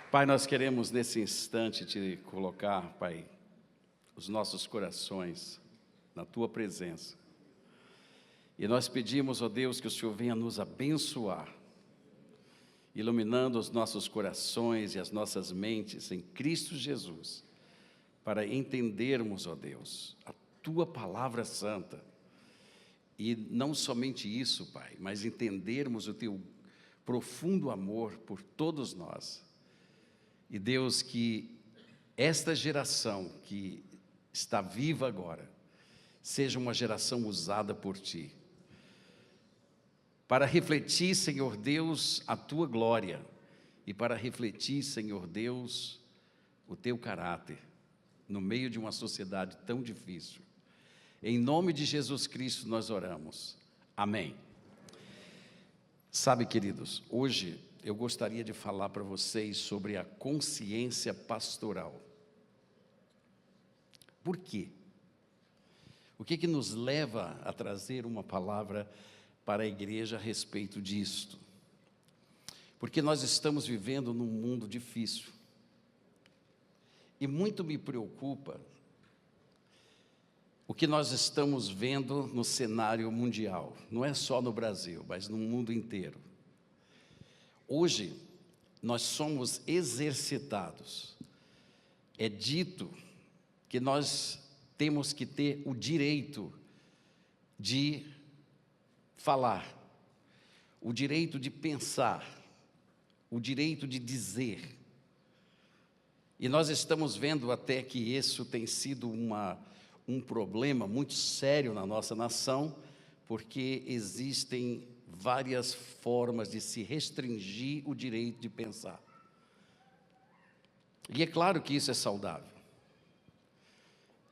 Pai, nós queremos nesse instante te colocar, Pai, os nossos corações na Tua presença. E nós pedimos, ó Deus, que o Senhor venha nos abençoar, iluminando os nossos corações e as nossas mentes em Cristo Jesus, para entendermos, ó Deus, a Tua palavra santa. E não somente isso, Pai, mas entendermos o Teu profundo amor por todos nós. E Deus, que esta geração que está viva agora, seja uma geração usada por Ti, para refletir, Senhor Deus, a Tua glória, e para refletir, Senhor Deus, o Teu caráter, no meio de uma sociedade tão difícil. Em nome de Jesus Cristo nós oramos. Amém. Sabe, queridos, hoje eu gostaria de falar para vocês sobre a consciência pastoral. Por quê? O que nos leva a trazer uma palavra para a igreja a respeito disto? Porque nós estamos vivendo num mundo difícil. E muito me preocupa o que nós estamos vendo no cenário mundial. Não é só no Brasil, mas no mundo inteiro. Hoje, nós somos exercitados. É dito que nós temos que ter o direito de falar, o direito de pensar, o direito de dizer. E nós estamos vendo até que isso tem sido um problema muito sério na nossa nação, porque existem várias formas de se restringir o direito de pensar. E é claro que isso é saudável.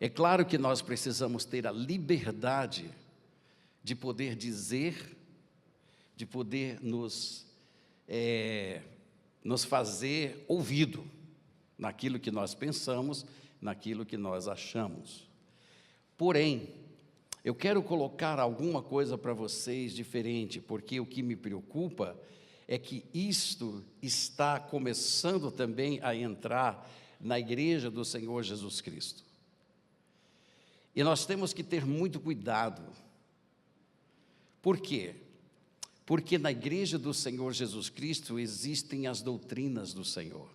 É claro que nós precisamos ter a liberdade de poder dizer, de poder nos fazer ouvido naquilo que nós pensamos, naquilo que nós achamos. Porém, eu quero colocar alguma coisa para vocês diferente, porque o que me preocupa é que isto está começando também a entrar na igreja do Senhor Jesus Cristo. E nós temos que ter muito cuidado. Por quê? Porque na igreja do Senhor Jesus Cristo existem as doutrinas do Senhor.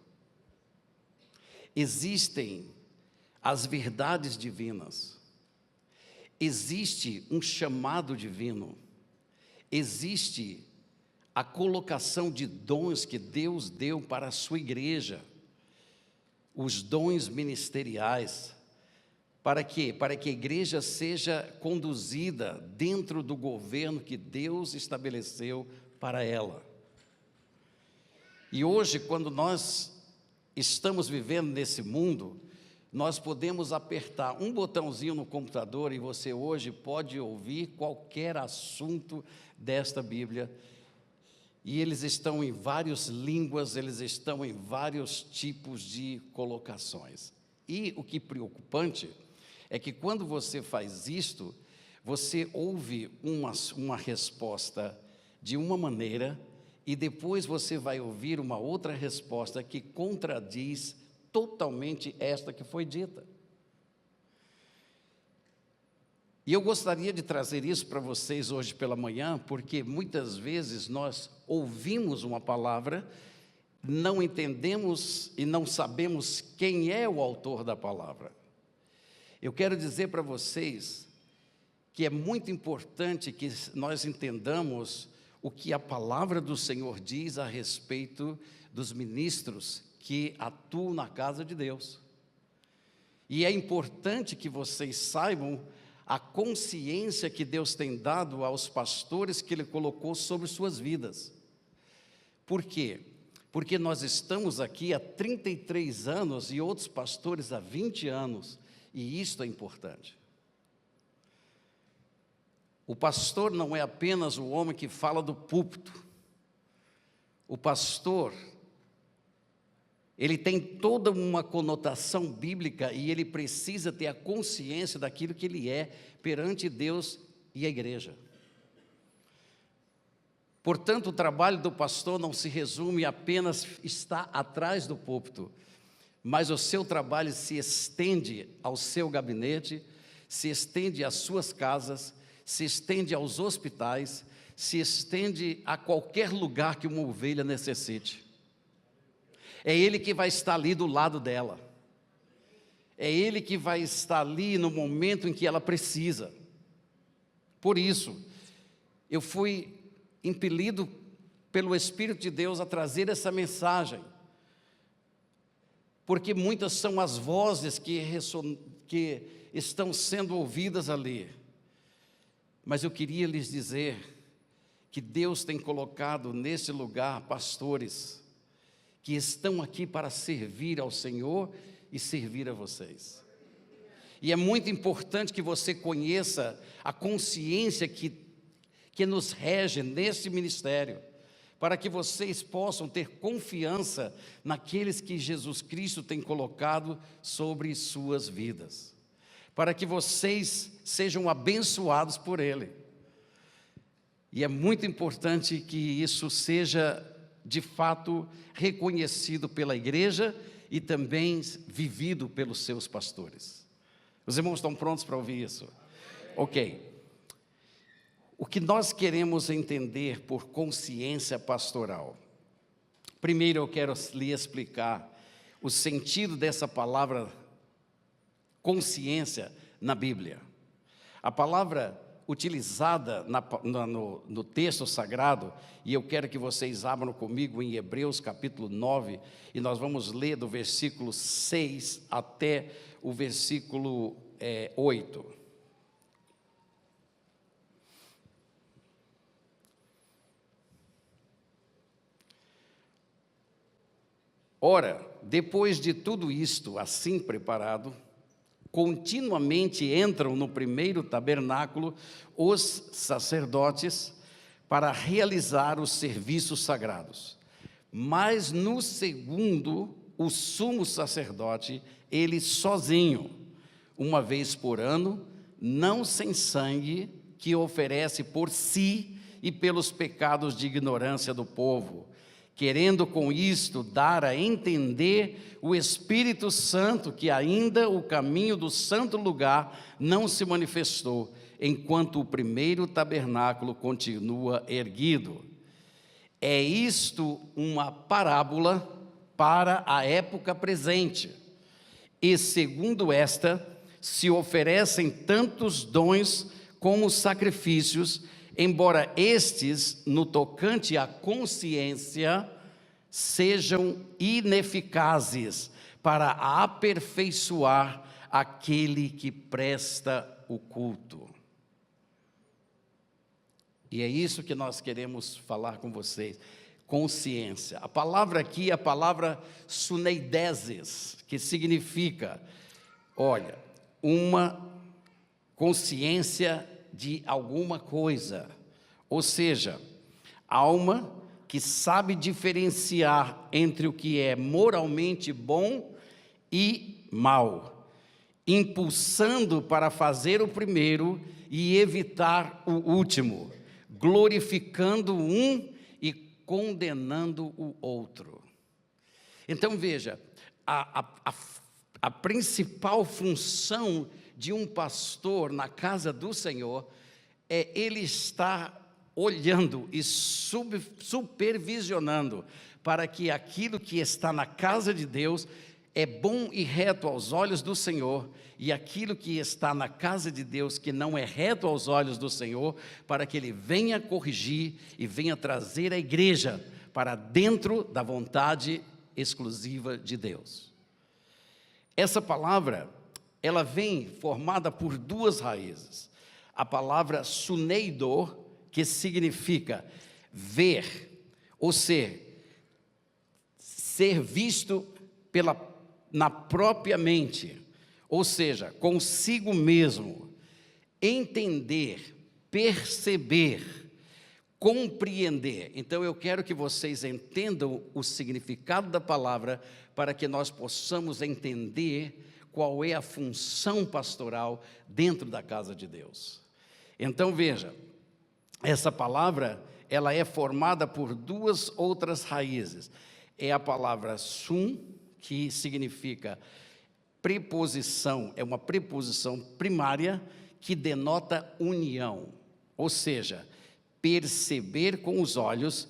Existem as verdades divinas. Existe um chamado divino, existe a colocação de dons que Deus deu para a sua igreja, os dons ministeriais, para quê? Para que a igreja seja conduzida dentro do governo que Deus estabeleceu para ela. E hoje, quando nós estamos vivendo nesse mundo, nós podemos apertar um botãozinho no computador e você hoje pode ouvir qualquer assunto desta Bíblia. E eles estão em várias línguas, eles estão em vários tipos de colocações. E o que é preocupante é que quando você faz isto, você ouve uma resposta de uma maneira e depois você vai ouvir uma outra resposta que contradiz totalmente esta que foi dita. E eu gostaria de trazer isso para vocês hoje pela manhã, porque muitas vezes nós ouvimos uma palavra, não entendemos e não sabemos quem é o autor da palavra. Eu quero dizer para vocês que é muito importante que nós entendamos o que a palavra do Senhor diz a respeito dos ministros que atuam na casa de Deus. E é importante que vocês saibam a consciência que Deus tem dado aos pastores que Ele colocou sobre suas vidas. Por quê? Porque nós estamos aqui há 33 anos e outros pastores há 20 anos, e isto é importante. O pastor não é apenas o homem que fala do púlpito. O pastor, ele tem toda uma conotação bíblica e ele precisa ter a consciência daquilo que ele é perante Deus e a igreja. Portanto, o trabalho do pastor não se resume apenas a estar atrás do púlpito, mas o seu trabalho se estende ao seu gabinete, se estende às suas casas, se estende aos hospitais, se estende a qualquer lugar que uma ovelha necessite. É Ele que vai estar ali do lado dela. É Ele que vai estar ali no momento em que ela precisa. Por isso, eu fui impelido pelo Espírito de Deus a trazer essa mensagem, porque muitas são as vozes que estão sendo ouvidas ali, mas eu queria lhes dizer que Deus tem colocado nesse lugar pastores que estão aqui para servir ao Senhor e servir a vocês. E é muito importante que você conheça a consciência que nos rege nesse ministério, para que vocês possam ter confiança naqueles que Jesus Cristo tem colocado sobre suas vidas, para que vocês sejam abençoados por Ele. E é muito importante que isso seja, de fato, reconhecido pela igreja e também vivido pelos seus pastores. Os irmãos estão prontos para ouvir isso? Ok. O que nós queremos entender por consciência pastoral? Primeiro eu quero lhe explicar o sentido dessa palavra consciência na Bíblia. A palavra utilizada no texto sagrado, e eu quero que vocês abram comigo em Hebreus capítulo 9, e nós vamos ler do versículo 6 até o versículo 8. Ora, depois de tudo isto assim preparado, continuamente entram no primeiro tabernáculo os sacerdotes para realizar os serviços sagrados. Mas no segundo, o sumo sacerdote, ele sozinho, uma vez por ano, não sem sangue, que oferece por si e pelos pecados de ignorância do povo, querendo com isto dar a entender o Espírito Santo que ainda o caminho do santo lugar não se manifestou, enquanto o primeiro tabernáculo continua erguido. É isto uma parábola para a época presente, e segundo esta, se oferecem tantos dons como sacrifícios, embora estes, no tocante à consciência, sejam ineficazes para aperfeiçoar aquele que presta o culto. E é isso que nós queremos falar com vocês, consciência. A palavra aqui é a palavra suneideses, que significa, olha, uma consciência de alguma coisa, ou seja, alma que sabe diferenciar entre o que é moralmente bom e mal, impulsando para fazer o primeiro e evitar o último, glorificando um e condenando o outro. Então veja, a principal função de um pastor na casa do Senhor é ele estar olhando e supervisionando para que aquilo que está na casa de Deus é bom e reto aos olhos do Senhor, e aquilo que está na casa de Deus que não é reto aos olhos do Senhor, para que Ele venha corrigir e venha trazer a igreja para dentro da vontade exclusiva de Deus. Essa palavra, ela vem formada por duas raízes. A palavra suneido, que significa ver, ou ser visto na própria mente, ou seja, consigo mesmo, entender, perceber, compreender. Então eu quero que vocês entendam o significado da palavra, para que nós possamos entender qual é a função pastoral dentro da casa de Deus. Então veja, essa palavra, ela é formada por duas outras raízes. É a palavra sum, que significa preposição, é uma preposição primária que denota união, ou seja, perceber com os olhos,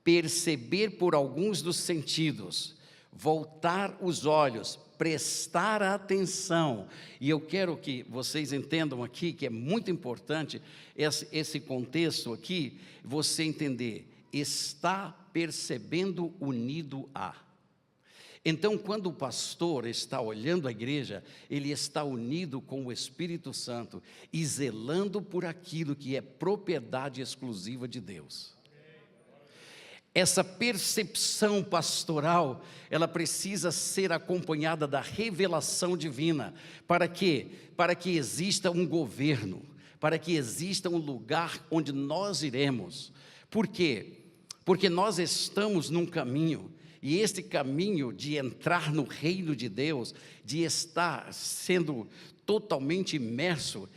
perceber por alguns dos sentidos, voltar os olhos, prestar atenção. E eu quero que vocês entendam aqui, que é muito importante esse contexto aqui, você entender, está percebendo unido a. Então, quando o pastor está olhando a igreja, ele está unido com o Espírito Santo e zelando por aquilo que é propriedade exclusiva de Deus. Essa percepção pastoral, ela precisa ser acompanhada da revelação divina. Para quê? Para que exista um governo, para que exista um lugar onde nós iremos. Por quê? Porque nós estamos num caminho, e este caminho de entrar no reino de Deus, de estar sendo totalmente imerso,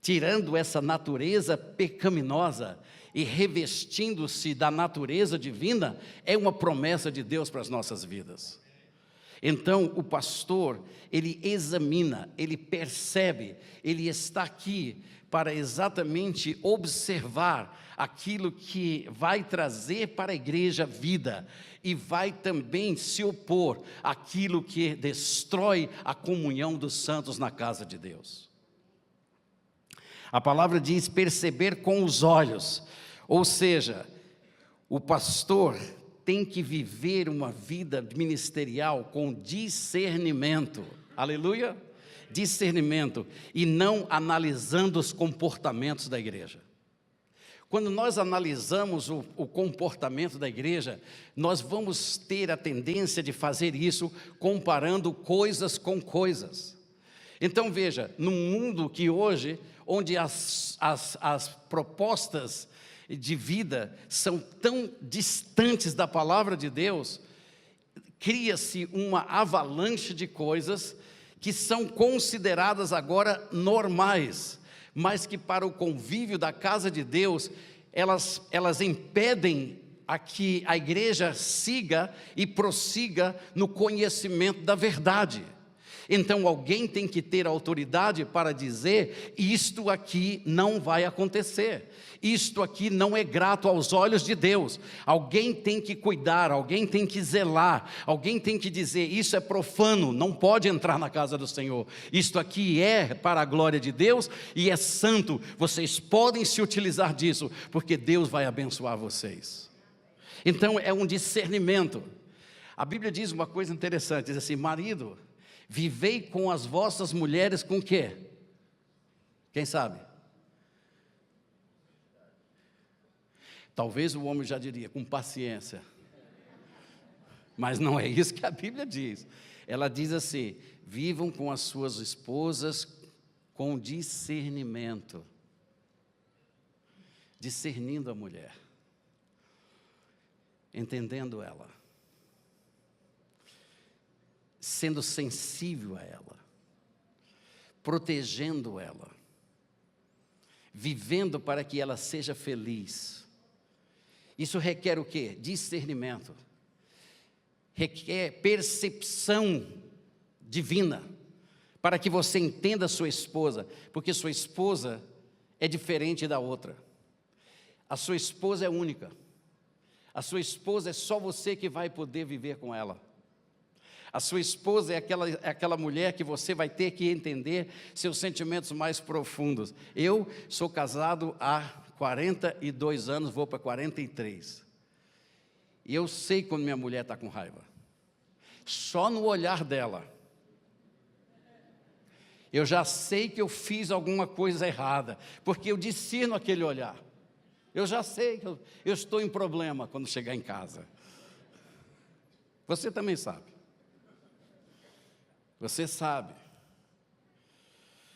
tirando essa natureza pecaminosa e revestindo-se da natureza divina, é uma promessa de Deus para as nossas vidas. Então, o pastor, ele examina, ele percebe, ele está aqui para exatamente observar aquilo que vai trazer para a igreja vida e vai também se opor àquilo que destrói a comunhão dos santos na casa de Deus. A palavra diz perceber com os olhos, ou seja, o pastor tem que viver uma vida ministerial com discernimento, aleluia, discernimento, e não analisando os comportamentos da igreja. Quando nós analisamos o comportamento da igreja, nós vamos ter a tendência de fazer isso comparando coisas com coisas. Então veja, num mundo que hoje, onde as propostas de vida são tão distantes da palavra de Deus, cria-se uma avalanche de coisas que são consideradas agora normais, mas que para o convívio da casa de Deus, elas impedem a que a igreja siga e prossiga no conhecimento da verdade. Então alguém tem que ter autoridade para dizer, isto aqui não vai acontecer, isto aqui não é grato aos olhos de Deus. Alguém tem que cuidar, alguém tem que zelar, alguém tem que dizer, isso é profano, não pode entrar na casa do Senhor, isto aqui é para a glória de Deus e é santo, vocês podem se utilizar disso, porque Deus vai abençoar vocês. Então é um discernimento. A Bíblia diz uma coisa interessante, diz assim, marido, vivei com as vossas mulheres com o quê? Quem sabe? Talvez o homem já diria, com paciência. Mas não é isso que a Bíblia diz. Ela diz assim, vivam com as suas esposas com discernimento. Discernindo a mulher. Entendendo ela. Sendo sensível a ela, protegendo ela, vivendo para que ela seja feliz. Isso requer o quê? Discernimento, requer percepção divina, para que você entenda a sua esposa, porque sua esposa é diferente da outra, a sua esposa é única, a sua esposa é só você que vai poder viver com ela. A sua esposa é aquela mulher que você vai ter que entender seus sentimentos mais profundos. Eu sou casado há 42 anos, vou para 43. E eu sei quando minha mulher está com raiva. Só no olhar dela. Eu já sei que eu fiz alguma coisa errada, porque eu discerno aquele olhar. Eu já sei que eu estou em problema quando chegar em casa. Você também sabe. Você sabe.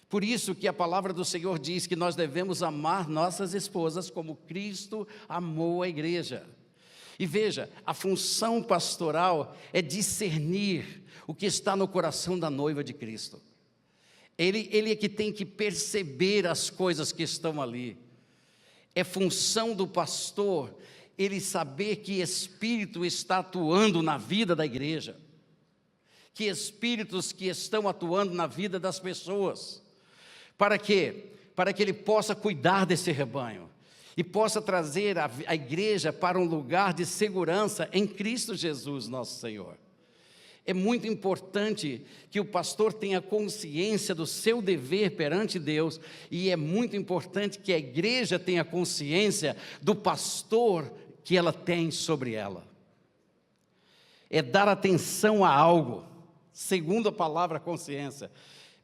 Por isso que a palavra do Senhor diz que nós devemos amar nossas esposas como Cristo amou a igreja. E veja, a função pastoral é discernir o que está no coração da noiva de Cristo. Ele é que tem que perceber as coisas que estão ali. É função do pastor ele saber que Espírito está atuando na vida da igreja, que espíritos que estão atuando na vida das pessoas. Para quê? Para que ele possa cuidar desse rebanho e possa trazer a igreja para um lugar de segurança em Cristo Jesus, nosso Senhor. É muito importante que o pastor tenha consciência do seu dever perante Deus, e é muito importante que a igreja tenha consciência do pastor que ela tem sobre ela. É dar atenção a algo, segundo a palavra consciência,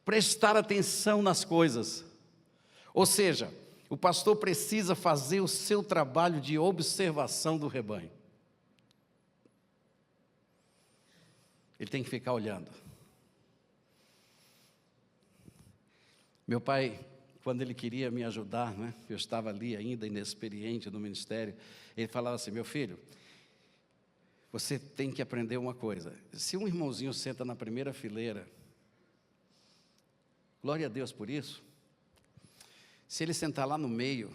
prestar atenção nas coisas. Ou seja, o pastor precisa fazer o seu trabalho de observação do rebanho. Ele tem que ficar olhando. Meu pai, quando ele queria me ajudar, né, eu estava ali ainda inexperiente no ministério, ele falava assim: meu filho, você tem que aprender uma coisa. Se um irmãozinho senta na primeira fileira, glória a Deus por isso. Se ele sentar lá no meio,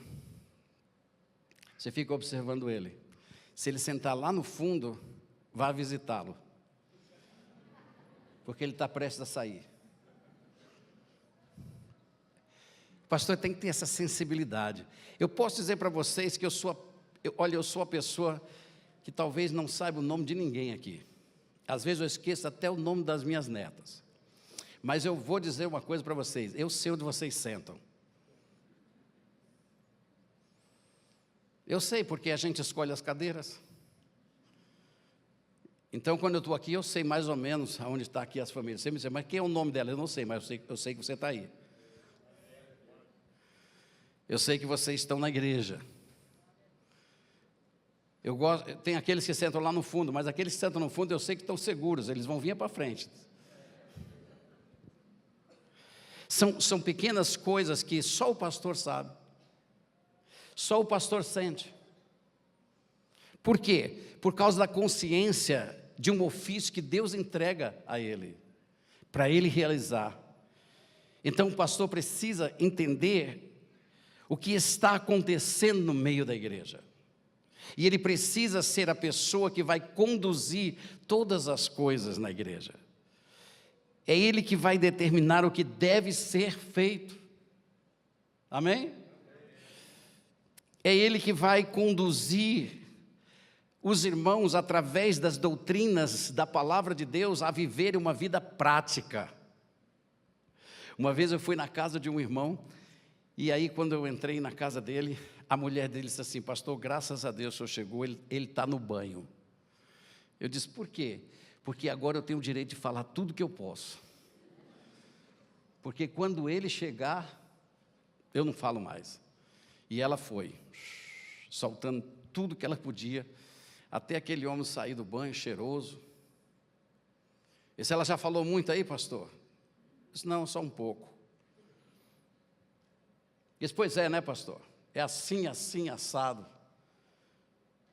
você fica observando ele. Se ele sentar lá no fundo, vá visitá-lo, porque ele está prestes a sair. O pastor tem que ter essa sensibilidade. Eu posso dizer para vocês que eu sou a pessoa que talvez não saiba o nome de ninguém aqui. Às vezes eu esqueço até o nome das minhas netas. Mas eu vou dizer uma coisa para vocês: eu sei onde vocês sentam. Eu sei porque a gente escolhe as cadeiras. Então, quando eu estou aqui, eu sei mais ou menos aonde está aqui as famílias. Você me diz: mas quem é o nome dela? Eu não sei, mas eu sei que você está aí. Eu sei que vocês estão na igreja. Tem aqueles que sentam lá no fundo, mas aqueles que sentam no fundo eu sei que estão seguros, eles vão vir para frente. São pequenas coisas que só o pastor sabe, só o pastor sente. Por quê? Por causa da consciência de um ofício que Deus entrega a ele, para ele realizar. Então o pastor precisa entender o que está acontecendo no meio da igreja. E ele precisa ser a pessoa que vai conduzir todas as coisas na igreja. É ele que vai determinar o que deve ser feito. Amém? É ele que vai conduzir os irmãos, através das doutrinas da palavra de Deus, a viverem uma vida prática. Uma vez eu fui na casa de um irmão, e aí quando eu entrei na casa dele, a mulher dele disse assim: pastor, graças a Deus o senhor chegou, ele está no banho. Eu disse: por quê? Porque agora eu tenho o direito de falar tudo que eu posso. Porque quando ele chegar, eu não falo mais. E ela foi, soltando tudo que ela podia, até aquele homem sair do banho cheiroso. E se ela já falou muito aí, pastor? Eu disse: não, só um pouco. Eu disse: pois é, né, pastor? É assim, assim, assado.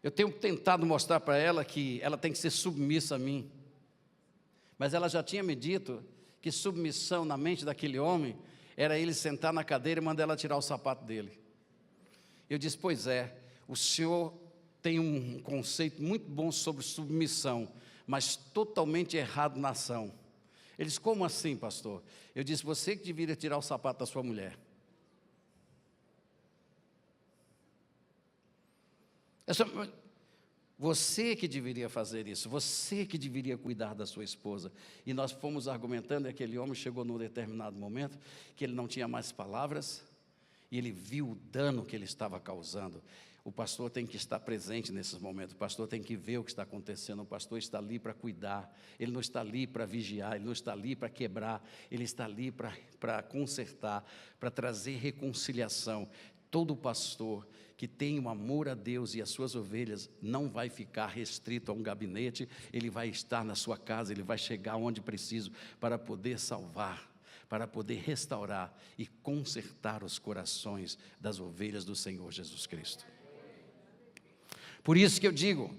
Eu tenho tentado mostrar para ela que ela tem que ser submissa a mim. Mas ela já tinha me dito que submissão na mente daquele homem era ele sentar na cadeira e mandar ela tirar o sapato dele. Eu disse: pois é, o senhor tem um conceito muito bom sobre submissão, mas totalmente errado na ação. Ele disse: como assim, pastor? Eu disse: você que deveria tirar o sapato da sua mulher. Você que deveria fazer isso, você que deveria cuidar da sua esposa. E nós fomos argumentando, e aquele homem chegou num determinado momento que ele não tinha mais palavras, e ele viu o dano que ele estava causando. O pastor tem que estar presente nesses momentos, o pastor tem que ver o que está acontecendo, o pastor está ali para cuidar, ele não está ali para vigiar, ele não está ali para quebrar, ele está ali para consertar, para trazer reconciliação. Todo pastor que tem um amor a Deus e às suas ovelhas não vai ficar restrito a um gabinete, ele vai estar na sua casa, ele vai chegar onde preciso para poder salvar, para poder restaurar e consertar os corações das ovelhas do Senhor Jesus Cristo. Por isso que eu digo,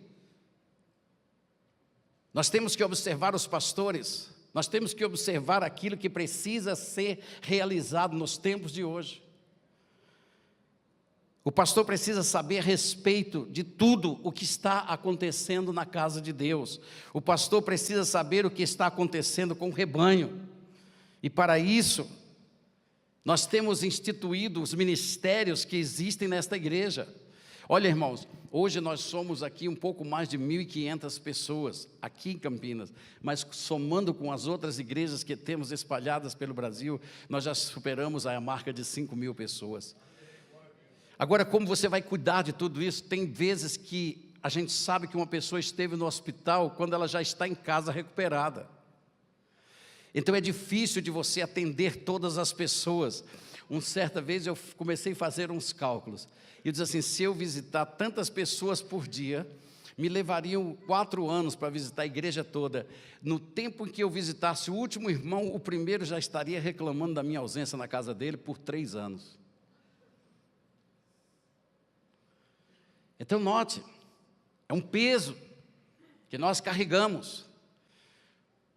nós temos que observar os pastores, nós temos que observar aquilo que precisa ser realizado nos tempos de hoje. O pastor precisa saber a respeito de tudo o que está acontecendo na casa de Deus. O pastor precisa saber o que está acontecendo com o rebanho. E para isso, nós temos instituído os ministérios que existem nesta igreja. Olha, irmãos, hoje nós somos aqui um pouco mais de 1.500 pessoas, aqui em Campinas, mas somando com as outras igrejas que temos espalhadas pelo Brasil, nós já superamos a marca de 5.000 pessoas. Agora, como você vai cuidar de tudo isso? Tem vezes que a gente sabe que uma pessoa esteve no hospital quando ela já está em casa recuperada. Então é difícil de você atender todas as pessoas. Uma certa vez eu comecei a fazer uns cálculos. E eu disse assim, se eu visitar tantas pessoas por dia, me levariam 4 anos para visitar a igreja toda. No tempo em que eu visitasse o último irmão, o primeiro já estaria reclamando da minha ausência na casa dele por 3 anos. Então note, é um peso que nós carregamos.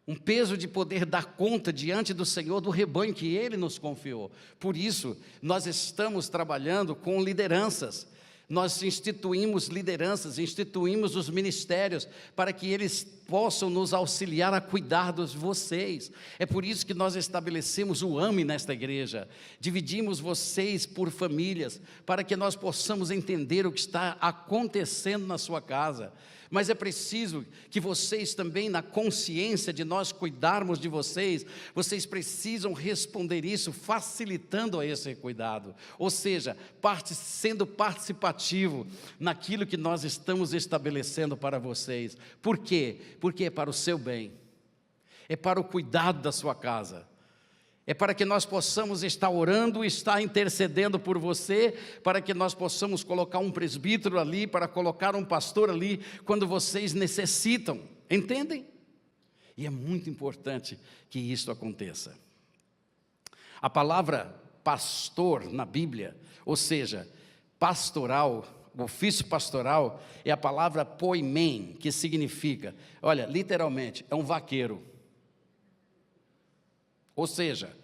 Um peso de poder dar conta diante do Senhor do rebanho que Ele nos confiou. Por isso, nós estamos trabalhando com lideranças. Nós instituímos lideranças, instituímos os ministérios para que eles possam nos auxiliar a cuidar de vocês. É por isso que nós estabelecemos o AME nesta igreja. Dividimos vocês por famílias, para que nós possamos entender o que está acontecendo na sua casa. Mas é preciso que vocês também, na consciência de nós cuidarmos de vocês, vocês precisam responder isso facilitando a esse cuidado. Ou seja, sendo participativo naquilo que nós estamos estabelecendo para vocês. Por quê? Porque é para o seu bem, é para o cuidado da sua casa. É para que nós possamos estar orando, estar intercedendo por você, para que nós possamos colocar um presbítero ali, para colocar um pastor ali, quando vocês necessitam, entendem? E é muito importante que isso aconteça. A palavra pastor na Bíblia, ou seja, pastoral, o ofício pastoral, é a palavra poimen, que significa, olha, literalmente, é um vaqueiro. Ou seja,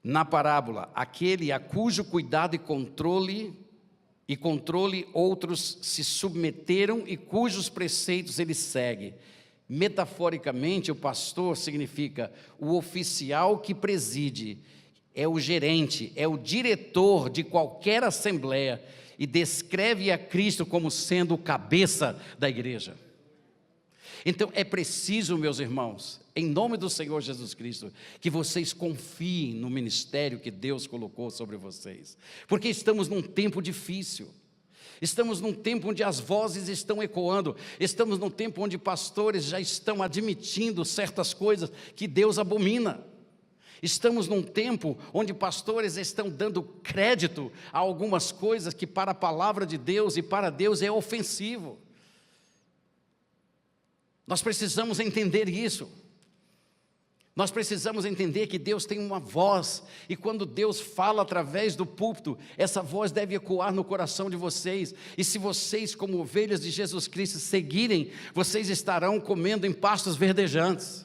na parábola, aquele a cujo cuidado e controle outros se submeteram e cujos preceitos ele segue. Metaforicamente, o pastor significa o oficial que preside, é o gerente, é o diretor de qualquer assembleia e descreve a Cristo como sendo o cabeça da igreja. Então é preciso, meus irmãos, em nome do Senhor Jesus Cristo, que vocês confiem no ministério que Deus colocou sobre vocês, porque estamos num tempo difícil, estamos num tempo onde as vozes estão ecoando, estamos num tempo onde pastores já estão admitindo certas coisas que Deus abomina. Estamos num tempo onde pastores estão dando crédito a algumas coisas que para a palavra de Deus e para Deus é ofensivo. Nós precisamos entender isso. Nós precisamos entender que Deus tem uma voz, e quando Deus fala através do púlpito, essa voz deve ecoar no coração de vocês, e se vocês, como ovelhas de Jesus Cristo, seguirem, vocês estarão comendo em pastos verdejantes.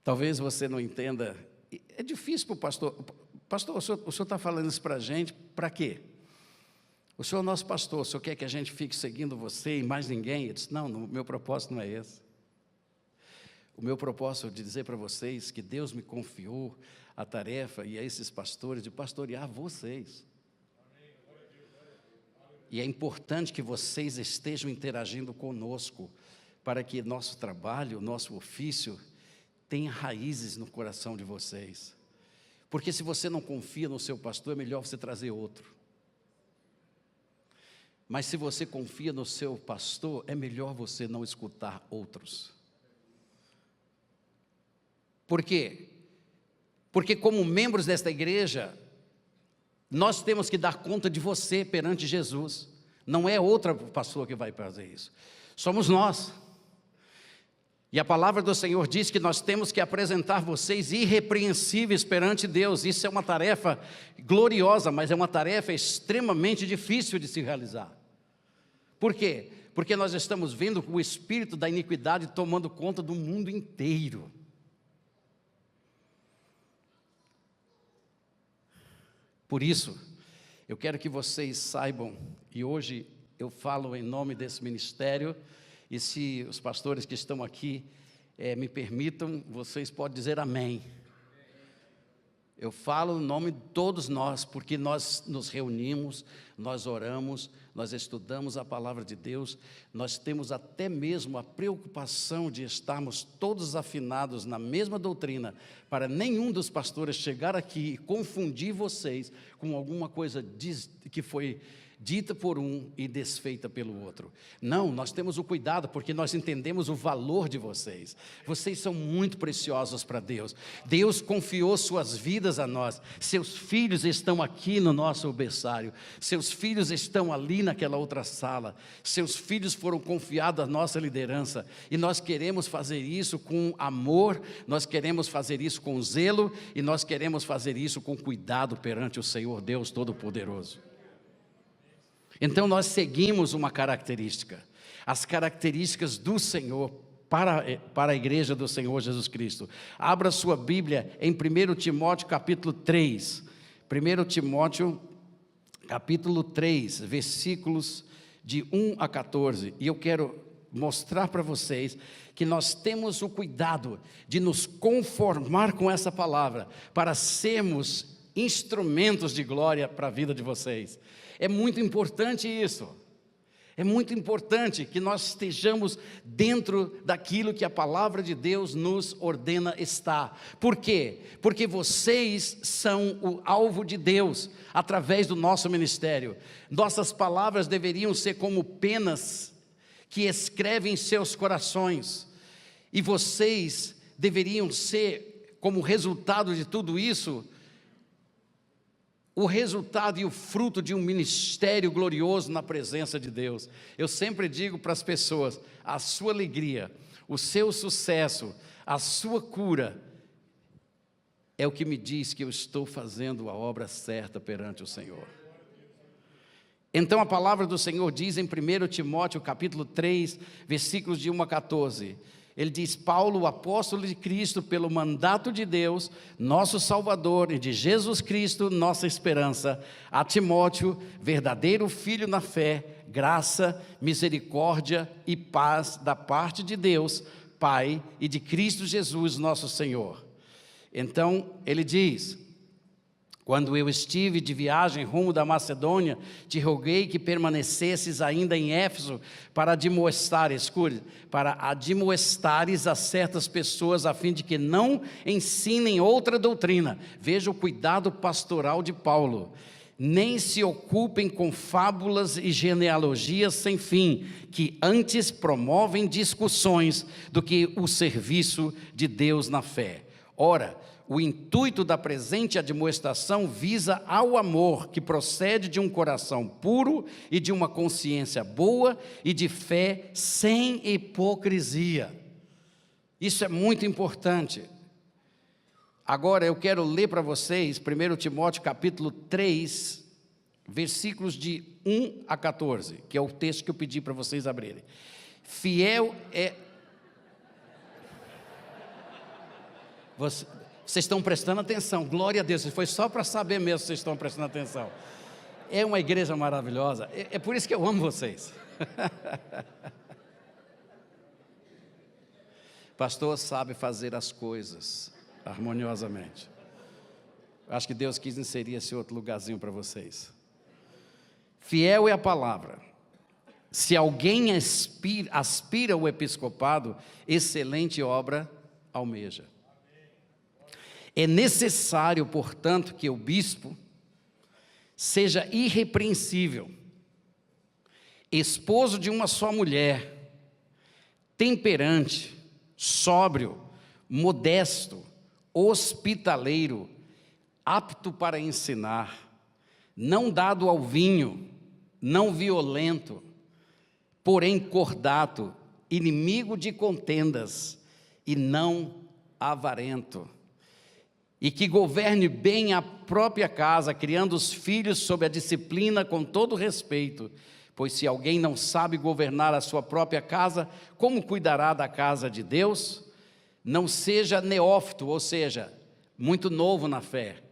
Talvez você não entenda, é difícil para o pastor. Pastor, o senhor está falando isso para a gente, para quê? O senhor é nosso pastor, o senhor quer que a gente fique seguindo você e mais ninguém? Eu disse, não, o meu propósito não é esse. O meu propósito é de dizer para vocês que Deus me confiou a tarefa e a esses pastores de pastorear vocês. E é importante que vocês estejam interagindo conosco, para que nosso trabalho, nosso ofício, tenha raízes no coração de vocês. Porque se você não confia no seu pastor, é melhor você trazer outro. Mas se você confia no seu pastor, é melhor você não escutar outros. Por quê? Porque como membros desta igreja, nós temos que dar conta de você perante Jesus. Não é outra pessoa que vai fazer isso. Somos nós. E a palavra do Senhor diz que nós temos que apresentar vocês irrepreensíveis perante Deus. Isso é uma tarefa gloriosa, mas é uma tarefa extremamente difícil de se realizar. Por quê? Porque nós estamos vendo o espírito da iniquidade tomando conta do mundo inteiro. Por isso, eu quero que vocês saibam, e hoje eu falo em nome desse ministério, e se os pastores que estão aqui me permitam, vocês podem dizer amém. Eu falo em nome de todos nós, porque nós nos reunimos, nós oramos, nós estudamos a palavra de Deus, nós temos até mesmo a preocupação de estarmos todos afinados na mesma doutrina, para nenhum dos pastores chegar aqui e confundir vocês com alguma coisa que foi dita por um e desfeita pelo outro. Não, nós temos o cuidado, porque nós entendemos o valor de vocês. Vocês são muito preciosos para Deus. Deus confiou suas vidas a nós. Seus filhos estão aqui no nosso berçário. Seus filhos estão ali naquela outra sala. Seus filhos foram confiados à nossa liderança. E nós queremos fazer isso com amor, nós queremos fazer isso com zelo, e nós queremos fazer isso com cuidado perante o Senhor Deus Todo-Poderoso. Então nós seguimos uma característica, as características do Senhor para a igreja do Senhor Jesus Cristo. Abra sua Bíblia em 1 Timóteo capítulo 3, 1 Timóteo capítulo 3, versículos de 1 a 14, e eu quero mostrar para vocês que nós temos o cuidado de nos conformar com essa palavra, para sermos instrumentos de glória para a vida de vocês. É muito importante isso, é muito importante que nós estejamos dentro daquilo que a palavra de Deus nos ordena estar. Por quê? Porque vocês são o alvo de Deus, através do nosso ministério. Nossas palavras deveriam ser como penas que escrevem seus corações, e vocês deveriam ser, como resultado de tudo isso, o resultado e o fruto de um ministério glorioso na presença de Deus. Eu sempre digo para as pessoas, a sua alegria, o seu sucesso, a sua cura, é o que me diz que eu estou fazendo a obra certa perante o Senhor. Então a palavra do Senhor diz em 1 Timóteo capítulo 3, versículos de 1 a 14, ele diz: Paulo, o apóstolo de Cristo, pelo mandato de Deus, nosso Salvador, e de Jesus Cristo, nossa esperança, a Timóteo, verdadeiro filho na fé, graça, misericórdia e paz da parte de Deus, Pai, e de Cristo Jesus, nosso Senhor. Então, ele diz: quando eu estive de viagem rumo da Macedônia, te roguei que permanecesses ainda em Éfeso para admoestares a certas pessoas, a fim de que não ensinem outra doutrina. Veja o cuidado pastoral de Paulo. Nem se ocupem com fábulas e genealogias sem fim, que antes promovem discussões do que o serviço de Deus na fé. Ora, o intuito da presente admoestação visa ao amor que procede de um coração puro e de uma consciência boa e de fé sem hipocrisia. Isso é muito importante. Agora eu quero ler para vocês 1 Timóteo capítulo 3, versículos de 1 a 14, que é o texto que eu pedi para vocês abrirem. Fiel é... Vocês estão prestando atenção, glória a Deus, foi só para saber mesmo se vocês estão prestando atenção. É uma igreja maravilhosa, é por isso que eu amo vocês. Pastor sabe fazer as coisas harmoniosamente. Acho que Deus quis inserir esse outro lugarzinho para vocês. Fiel é a palavra. Se alguém aspira ao episcopado, excelente obra almeja. É necessário, portanto, que o bispo seja irrepreensível, esposo de uma só mulher, temperante, sóbrio, modesto, hospitaleiro, apto para ensinar, não dado ao vinho, não violento, porém cordato, inimigo de contendas e não avarento. E que governe bem a própria casa, criando os filhos sob a disciplina com todo respeito. Pois se alguém não sabe governar a sua própria casa, como cuidará da casa de Deus? Não seja neófito, ou seja, muito novo na fé,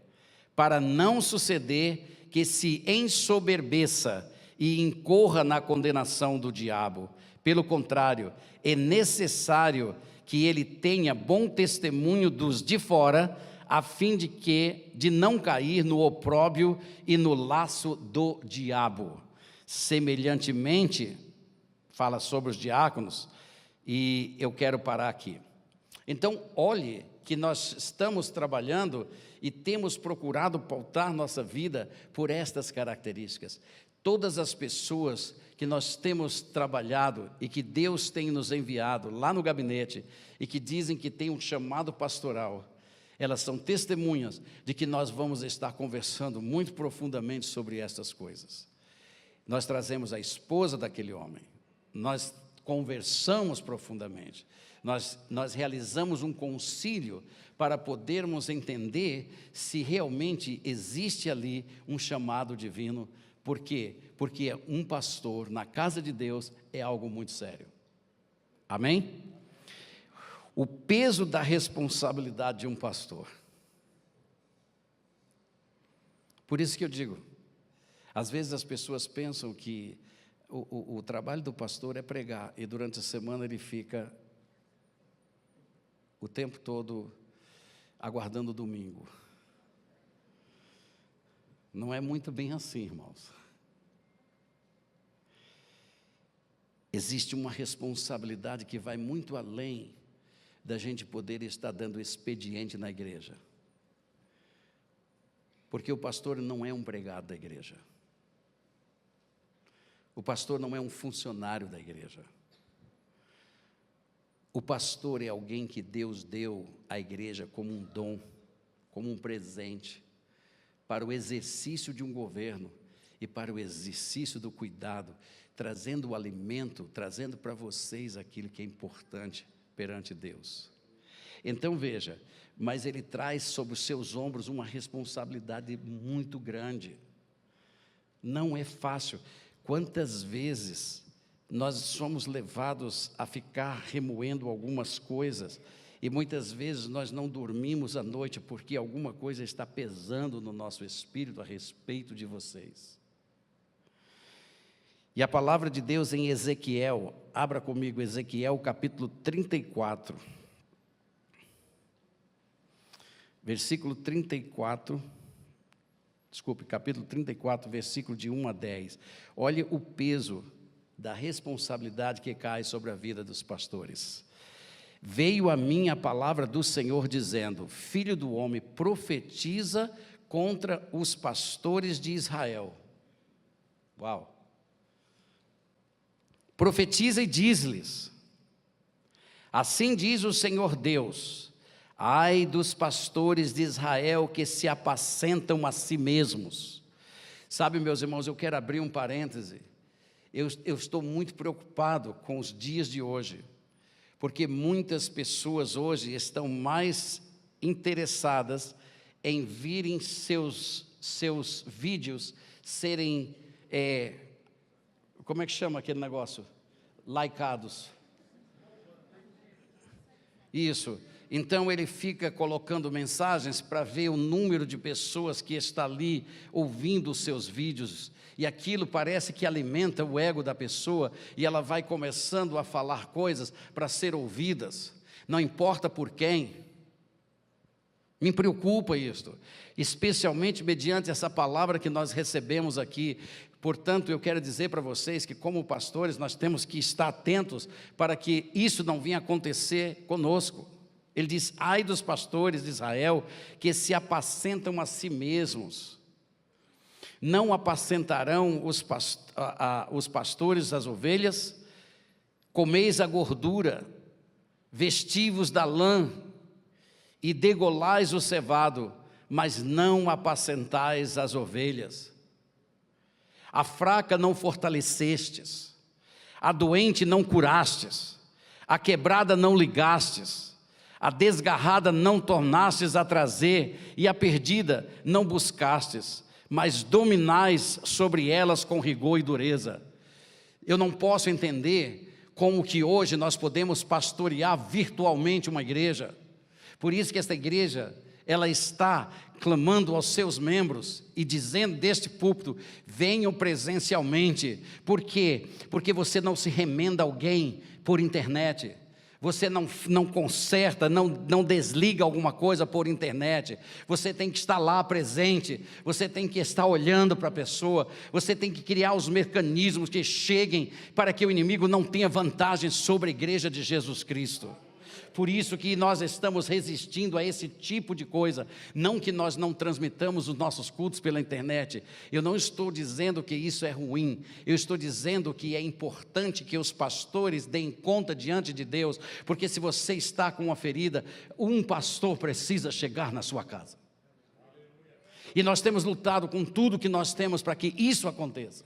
para não suceder que se ensoberbeça e incorra na condenação do diabo. Pelo contrário, é necessário que ele tenha bom testemunho dos de fora, a fim de não cair no opróbrio e no laço do diabo. Semelhantemente, fala sobre os diáconos, e eu quero parar aqui. Então, olhe que nós estamos trabalhando e temos procurado pautar nossa vida por estas características. Todas as pessoas que nós temos trabalhado e que Deus tem nos enviado lá no gabinete e que dizem que tem um chamado pastoral, elas são testemunhas de que nós vamos estar conversando muito profundamente sobre estas coisas. Nós trazemos a esposa daquele homem, nós conversamos profundamente, nós realizamos um concílio para podermos entender se realmente existe ali um chamado divino. Por quê? Porque um pastor na casa de Deus é algo muito sério. Amém? O peso da responsabilidade de um pastor. Por isso que eu digo, às vezes as pessoas pensam que o trabalho do pastor é pregar, e durante a semana ele fica o tempo todo aguardando o domingo. Não é muito bem assim, irmãos. Existe uma responsabilidade que vai muito além da gente poder estar dando expediente na igreja. Porque o pastor não é um pregado da igreja. O pastor não é um funcionário da igreja. O pastor é alguém que Deus deu à igreja como um dom, como um presente, para o exercício de um governo e para o exercício do cuidado, trazendo o alimento, trazendo para vocês aquilo que é importante perante Deus. Então veja, mas ele traz sobre os seus ombros uma responsabilidade muito grande. Não é fácil. Quantas vezes nós somos levados a ficar remoendo algumas coisas, e muitas vezes nós não dormimos à noite porque alguma coisa está pesando no nosso espírito a respeito de vocês. E a palavra de Deus em Ezequiel, abra comigo Ezequiel capítulo 34, versículo 34, capítulo 34, versículo de 1 a 10. Olhe o peso da responsabilidade que cai sobre a vida dos pastores. Veio a mim a palavra do Senhor dizendo: filho do homem, profetiza contra os pastores de Israel. Uau! Profetiza e diz-lhes: assim diz o Senhor Deus, ai dos pastores de Israel que se apacentam a si mesmos. Sabe, meus irmãos, eu quero abrir um parêntese. Eu estou muito preocupado com os dias de hoje, porque muitas pessoas hoje estão mais interessadas em virem seus vídeos serem, como é que chama aquele negócio? Likeados. Isso. Então ele fica colocando mensagens para ver o número de pessoas que está ali ouvindo os seus vídeos, e aquilo parece que alimenta o ego da pessoa, e ela vai começando a falar coisas para ser ouvidas, não importa por quem. Me preocupa isto, especialmente mediante essa palavra que nós recebemos aqui. Portanto, eu quero dizer para vocês que, como pastores, nós temos que estar atentos para que isso não venha acontecer conosco. Ele diz: ai dos pastores de Israel que se apacentam a si mesmos. Não apacentarão os pastores as ovelhas? Comeis a gordura, vestivos da lã e degolais o cevado, mas não apacentais as ovelhas. A fraca não fortalecestes, a doente não curastes, a quebrada não ligastes, a desgarrada não tornastes a trazer, e a perdida não buscastes, mas dominais sobre elas com rigor e dureza. Eu não posso entender como que hoje nós podemos pastorear virtualmente uma igreja. Por isso que esta igreja, ela está clamando aos seus membros e dizendo deste púlpito: venham presencialmente. Por quê? Porque você não se remenda alguém por internet. Você não conserta, não desliga alguma coisa por internet. Você tem que estar lá presente, você tem que estar olhando para a pessoa, você tem que criar os mecanismos que cheguem para que o inimigo não tenha vantagem sobre a igreja de Jesus Cristo. Por isso que nós estamos resistindo a esse tipo de coisa. Não que nós não transmitamos os nossos cultos pela internet. Eu não estou dizendo que isso é ruim. Eu estou dizendo que é importante que os pastores deem conta diante de Deus. Porque se você está com uma ferida, um pastor precisa chegar na sua casa. E nós temos lutado com tudo que nós temos para que isso aconteça.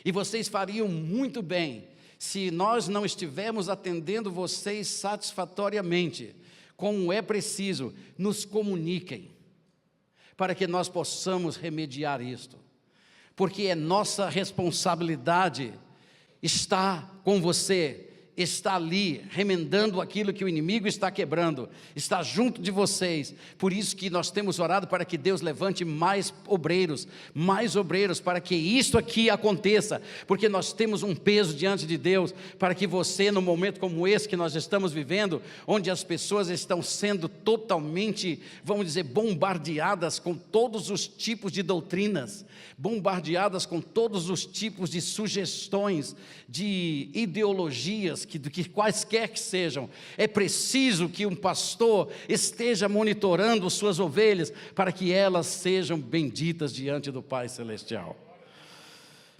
E vocês fariam muito bem se nós não estivermos atendendo vocês satisfatoriamente, como é preciso, nos comuniquem, para que nós possamos remediar isto, porque é nossa responsabilidade estar com você, está ali, remendando aquilo que o inimigo está quebrando, está junto de vocês. Por isso que nós temos orado para que Deus levante mais obreiros, para que isto aqui aconteça, porque nós temos um peso diante de Deus, para que você, no momento como esse que nós estamos vivendo, onde as pessoas estão sendo totalmente, vamos dizer, bombardeadas com todos os tipos de doutrinas, bombardeadas com todos os tipos de sugestões, de ideologias, que quaisquer que sejam, é preciso que um pastor esteja monitorando suas ovelhas, para que elas sejam benditas diante do Pai Celestial.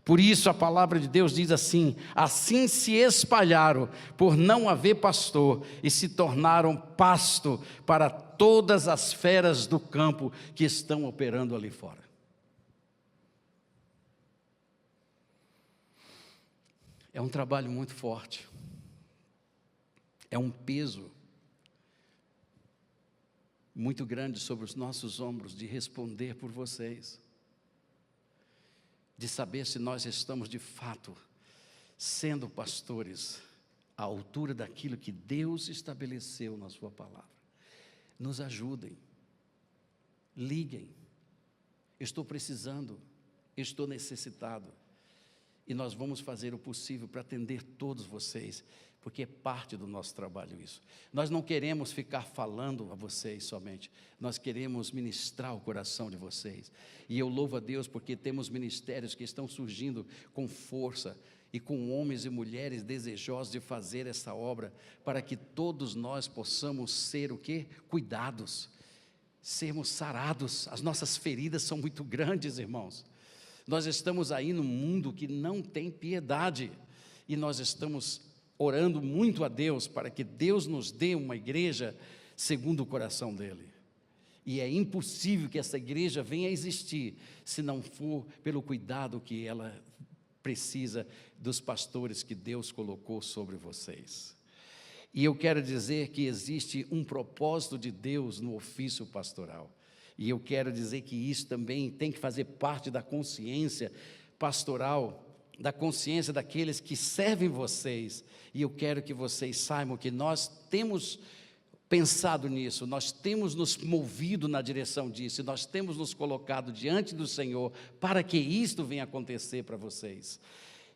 Por isso a palavra de Deus diz assim: assim se espalharam por não haver pastor, e se tornaram pasto para todas as feras do campo que estão operando ali fora. É um trabalho muito forte, é um peso muito grande sobre os nossos ombros, de responder por vocês, de saber se nós estamos de fato sendo pastores à altura daquilo que Deus estabeleceu na sua palavra. Nos ajudem, liguem, estou precisando, estou necessitado. E nós vamos fazer o possível para atender todos vocês, porque é parte do nosso trabalho isso. Nós não queremos ficar falando a vocês somente, nós queremos ministrar o coração de vocês. E eu louvo a Deus porque temos ministérios que estão surgindo com força, e com homens e mulheres desejosos de fazer essa obra, para que todos nós possamos ser o quê? Cuidados, sermos sarados. As nossas feridas são muito grandes, irmãos. Nós estamos aí num mundo que não tem piedade, e nós estamos orando muito a Deus, para que Deus nos dê uma igreja segundo o coração dEle. E é impossível que essa igreja venha a existir, se não for pelo cuidado que ela precisa dos pastores que Deus colocou sobre vocês. E eu quero dizer que existe um propósito de Deus no ofício pastoral. E eu quero dizer que isso também tem que fazer parte da consciência pastoral, da consciência daqueles que servem vocês. E eu quero que vocês saibam que nós temos pensado nisso, nós temos nos movido na direção disso, e nós temos nos colocado diante do Senhor, para que isto venha acontecer para vocês.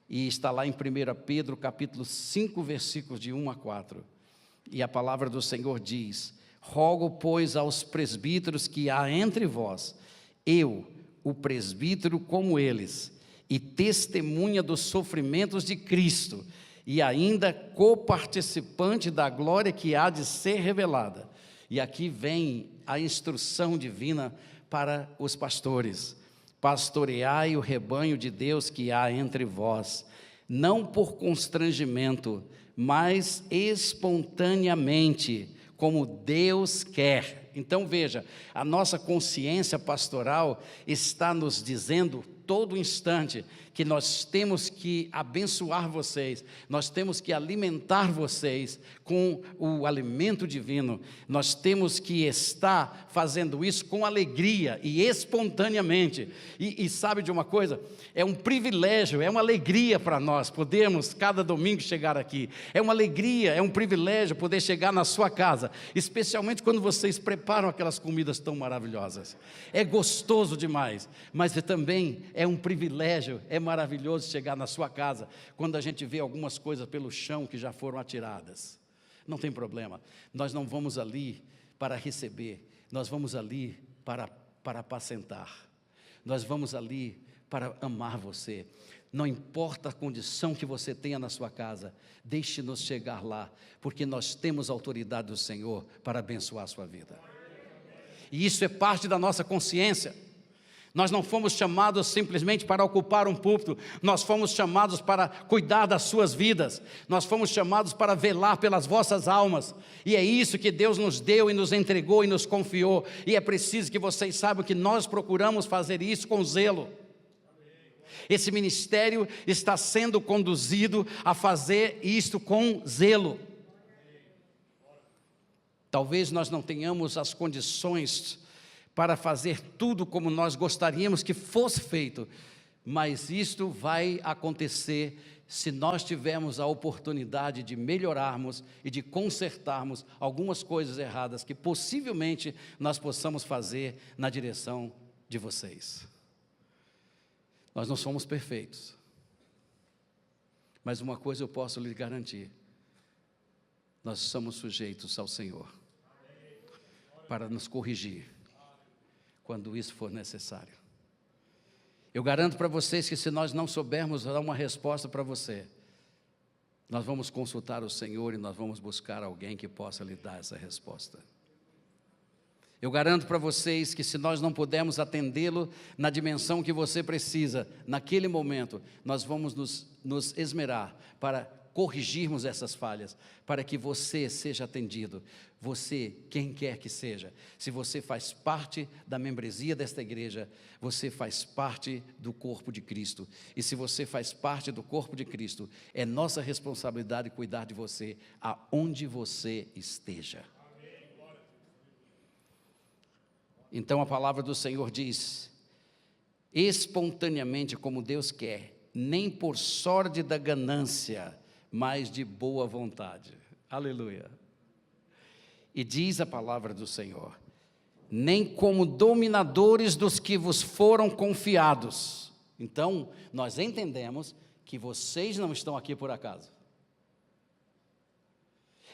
E está lá em 1 Pedro, capítulo 5, versículos de 1 a 4. E a palavra do Senhor diz: rogo, pois, aos presbíteros que há entre vós, eu, o presbítero como eles, e testemunha dos sofrimentos de Cristo, e ainda coparticipante da glória que há de ser revelada. E aqui vem a instrução divina para os pastores: pastoreai o rebanho de Deus que há entre vós, não por constrangimento, mas espontaneamente, como Deus quer. Então veja, a nossa consciência pastoral está nos dizendo todo instante que nós temos que abençoar vocês, nós temos que alimentar vocês com o alimento divino, nós temos que estar fazendo isso com alegria e espontaneamente. E sabe de uma coisa? É um privilégio, é uma alegria para nós podermos cada domingo chegar aqui. É uma alegria, é um privilégio poder chegar na sua casa, especialmente quando vocês preparam aquelas comidas tão maravilhosas. É gostoso demais, mas também é um privilégio, é maravilhoso chegar na sua casa quando a gente vê algumas coisas pelo chão que já foram atiradas. Não tem problema, nós não vamos ali para receber, nós vamos ali para apacentar, nós vamos ali para amar você. Não importa a condição que você tenha na sua casa, deixe-nos chegar lá, porque nós temos a autoridade do Senhor para abençoar a sua vida. E isso é parte da nossa consciência. Nós não fomos chamados simplesmente para ocupar um púlpito, nós fomos chamados para cuidar das suas vidas, nós fomos chamados para velar pelas vossas almas, e é isso que Deus nos deu e nos entregou e nos confiou, e é preciso que vocês saibam que nós procuramos fazer isso com zelo. Esse ministério está sendo conduzido a fazer isto com zelo. Talvez nós não tenhamos as condições para fazer tudo como nós gostaríamos que fosse feito, mas isto vai acontecer se nós tivermos a oportunidade de melhorarmos e de consertarmos algumas coisas erradas que possivelmente nós possamos fazer na direção de vocês. Nós não somos perfeitos, mas uma coisa eu posso lhe garantir: nós somos sujeitos ao Senhor para nos corrigir quando isso for necessário. Eu garanto para vocês que se nós não soubermos dar uma resposta para você, nós vamos consultar o Senhor e nós vamos buscar alguém que possa lhe dar essa resposta. Eu garanto para vocês que se nós não pudermos atendê-lo na dimensão que você precisa, naquele momento, nós vamos nos esmerar para corrigirmos essas falhas, para que você seja atendido. Você, quem quer que seja, se você faz parte da membresia desta igreja, você faz parte do corpo de Cristo, e se você faz parte do corpo de Cristo, é nossa responsabilidade cuidar de você, aonde você esteja. Então a palavra do Senhor diz: espontaneamente como Deus quer, nem por sorte da ganância, mas de boa vontade. Aleluia. E diz a palavra do Senhor: nem como dominadores dos que vos foram confiados. Então, nós entendemos que vocês não estão aqui por acaso.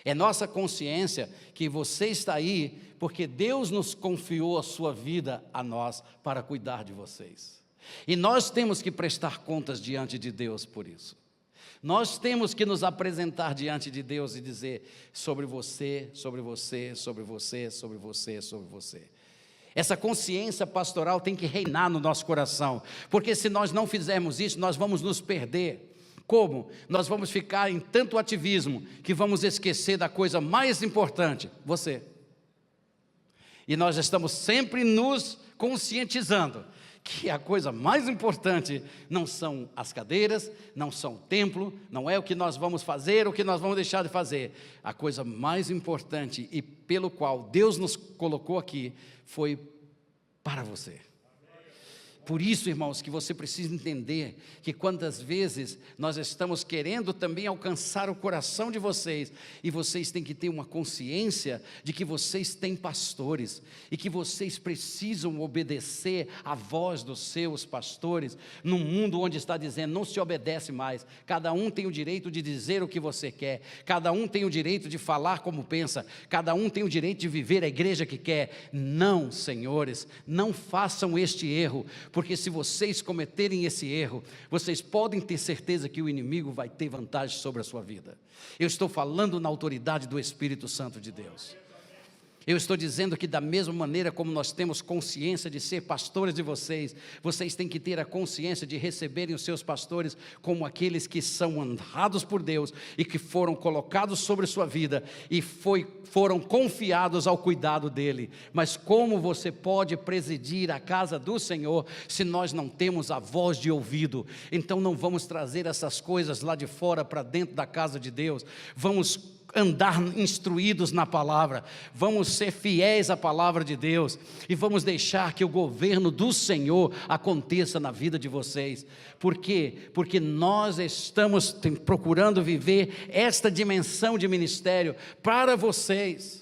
É nossa consciência que você está aí porque Deus nos confiou a sua vida a nós para cuidar de vocês. E nós temos que prestar contas diante de Deus por isso. Nós temos que nos apresentar diante de Deus e dizer: sobre você, sobre você, sobre você, sobre você, sobre você. Essa consciência pastoral tem que reinar no nosso coração, porque se nós não fizermos isso, nós vamos nos perder. Como? Nós vamos ficar em tanto ativismo que vamos esquecer da coisa mais importante: você. E nós estamos sempre nos conscientizando que a coisa mais importante não são as cadeiras, não são o templo, não é o que nós vamos fazer, o que nós vamos deixar de fazer. A coisa mais importante e pelo qual Deus nos colocou aqui foi para você. Por isso, irmãos, que você precisa entender que quantas vezes nós estamos querendo também alcançar o coração de vocês, e vocês têm que ter uma consciência de que vocês têm pastores, e que vocês precisam obedecer à voz dos seus pastores, num mundo onde está dizendo: não se obedece mais, cada um tem o direito de dizer o que você quer, cada um tem o direito de falar como pensa, cada um tem o direito de viver a igreja que quer. Não, senhores, não façam este erro, porque se vocês cometerem esse erro, vocês podem ter certeza que o inimigo vai ter vantagem sobre a sua vida. Eu estou falando na autoridade do Espírito Santo de Deus. Eu estou dizendo que da mesma maneira como nós temos consciência de ser pastores de vocês, vocês têm que ter a consciência de receberem os seus pastores como aqueles que são honrados por Deus e que foram colocados sobre sua vida e foram confiados ao cuidado dele. Mas como você pode presidir a casa do Senhor se nós não temos a voz de ouvido? Então não vamos trazer essas coisas lá de fora para dentro da casa de Deus. Vamos andar instruídos na palavra, vamos ser fiéis à palavra de Deus e vamos deixar que o governo do Senhor aconteça na vida de vocês. Por quê? Porque nós estamos procurando viver esta dimensão de ministério para vocês.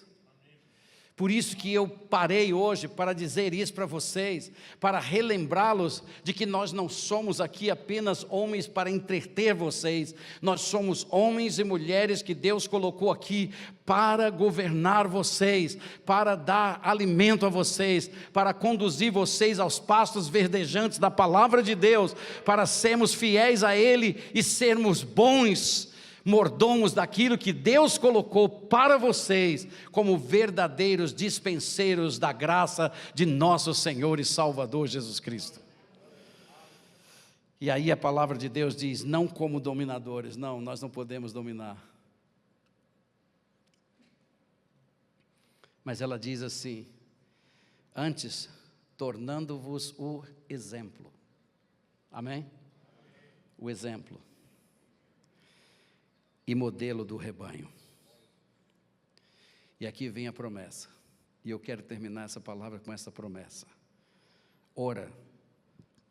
Por isso que eu parei hoje para dizer isso para vocês, para relembrá-los de que nós não somos aqui apenas homens para entreter vocês, nós somos homens e mulheres que Deus colocou aqui para governar vocês, para dar alimento a vocês, para conduzir vocês aos pastos verdejantes da palavra de Deus, para sermos fiéis a Ele e sermos bons mordomos daquilo que Deus colocou para vocês, como verdadeiros dispenseiros da graça de nosso Senhor e Salvador Jesus Cristo. E aí a palavra de Deus diz, não como dominadores. Não, nós não podemos dominar. Mas ela diz assim, antes, tornando-vos o exemplo. Amém? O exemplo e modelo do rebanho. E aqui vem a promessa, e eu quero terminar essa palavra com essa promessa. Ora,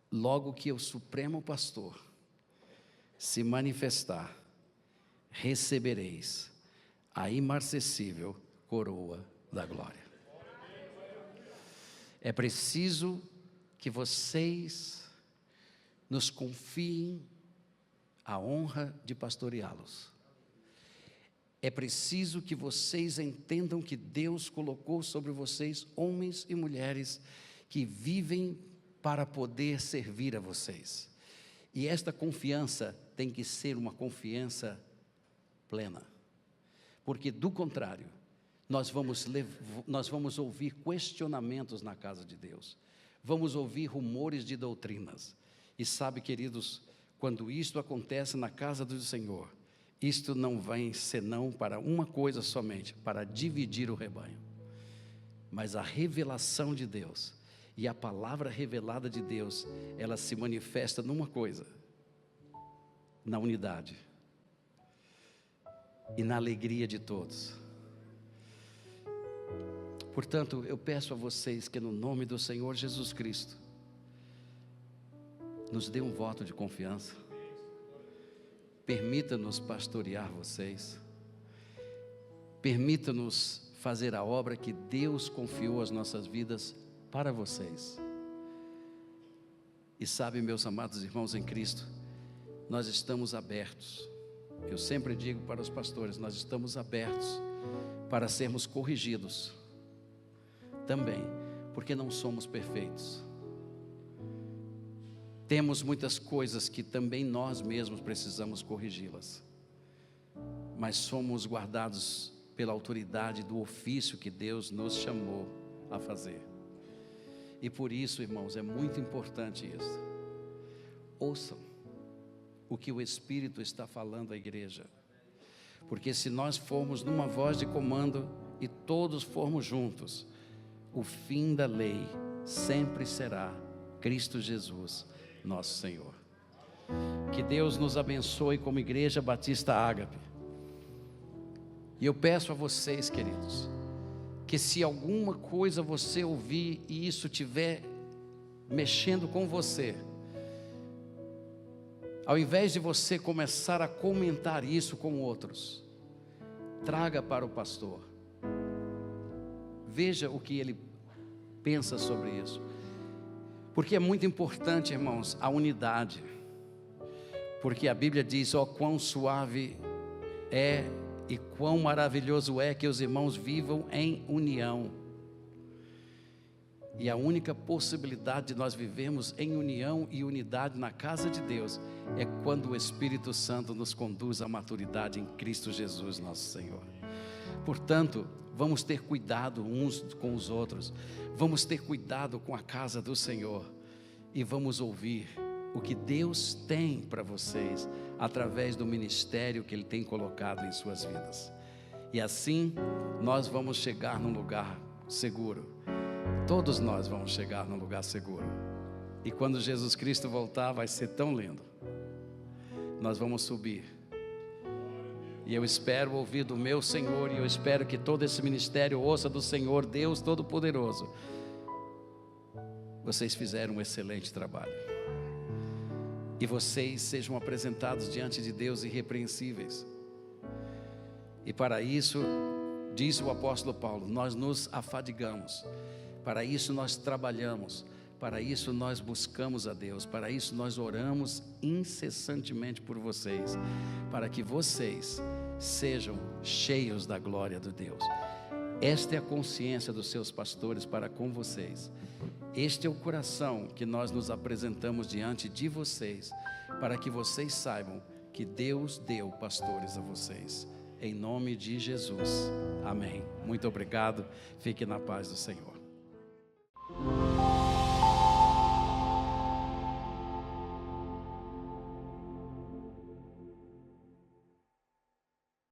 logo que o Supremo Pastor se manifestar, recebereis a imarcessível coroa da glória. É preciso que vocês nos confiem a honra de pastoreá-los. É preciso que vocês entendam que Deus colocou sobre vocês homens e mulheres que vivem para poder servir a vocês. E esta confiança tem que ser uma confiança plena. Porque do contrário, nós vamos ouvir questionamentos na casa de Deus. Vamos ouvir rumores de doutrinas. E sabe, queridos, quando isto acontece na casa do Senhor, isto não vai senão para uma coisa somente, para dividir o rebanho. Mas a revelação de Deus e a palavra revelada de Deus, ela se manifesta numa coisa, na unidade e na alegria de todos. Portanto, eu peço a vocês que no nome do Senhor Jesus Cristo, nos dê um voto de confiança. Permita-nos pastorear vocês. Permita-nos fazer a obra que Deus confiou às nossas vidas para vocês. E sabe, meus amados irmãos em Cristo, nós estamos abertos. Eu sempre digo para os pastores, nós estamos abertos para sermos corrigidos. Também, porque não somos perfeitos. Temos muitas coisas que também nós mesmos precisamos corrigi-las. Mas somos guardados pela autoridade do ofício que Deus nos chamou a fazer. E por isso, irmãos, é muito importante isso. Ouçam o que o Espírito está falando à igreja. Porque se nós formos numa voz de comando e todos formos juntos, o fim da lei sempre será Cristo Jesus, nosso Senhor. Que Deus nos abençoe como Igreja Batista Ágape. E eu peço a vocês, queridos, que se alguma coisa você ouvir e isso estiver mexendo com você, ao invés de você começar a comentar isso com outros, traga para o pastor. Veja o que ele pensa sobre isso. Porque é muito importante, irmãos, a unidade. Porque a Bíblia diz, ó, quão suave é e quão maravilhoso é que os irmãos vivam em união. E a única possibilidade de nós vivermos em união e unidade na casa de Deus é quando o Espírito Santo nos conduz à maturidade em Cristo Jesus, nosso Senhor. Portanto, vamos ter cuidado uns com os outros, vamos ter cuidado com a casa do Senhor e vamos ouvir o que Deus tem para vocês através do ministério que Ele tem colocado em suas vidas. E assim nós vamos chegar num lugar seguro. Todos nós vamos chegar num lugar seguro. E quando Jesus Cristo voltar, vai ser tão lindo. Nós vamos subir. E eu espero ouvir do meu Senhor, e eu espero que todo esse ministério ouça do Senhor, Deus Todo-Poderoso. Vocês fizeram um excelente trabalho. E vocês sejam apresentados diante de Deus irrepreensíveis. E para isso, diz o apóstolo Paulo, nós nos afadigamos. Para isso nós trabalhamos. Para isso nós buscamos a Deus. Para isso nós oramos incessantemente por vocês. Para que vocês sejam cheios da glória de Deus. Esta é a consciência dos seus pastores para com vocês. Este é o coração que nós nos apresentamos diante de vocês, para que vocês saibam que Deus deu pastores a vocês. Em nome de Jesus. Amém. Muito obrigado. Fique na paz do Senhor.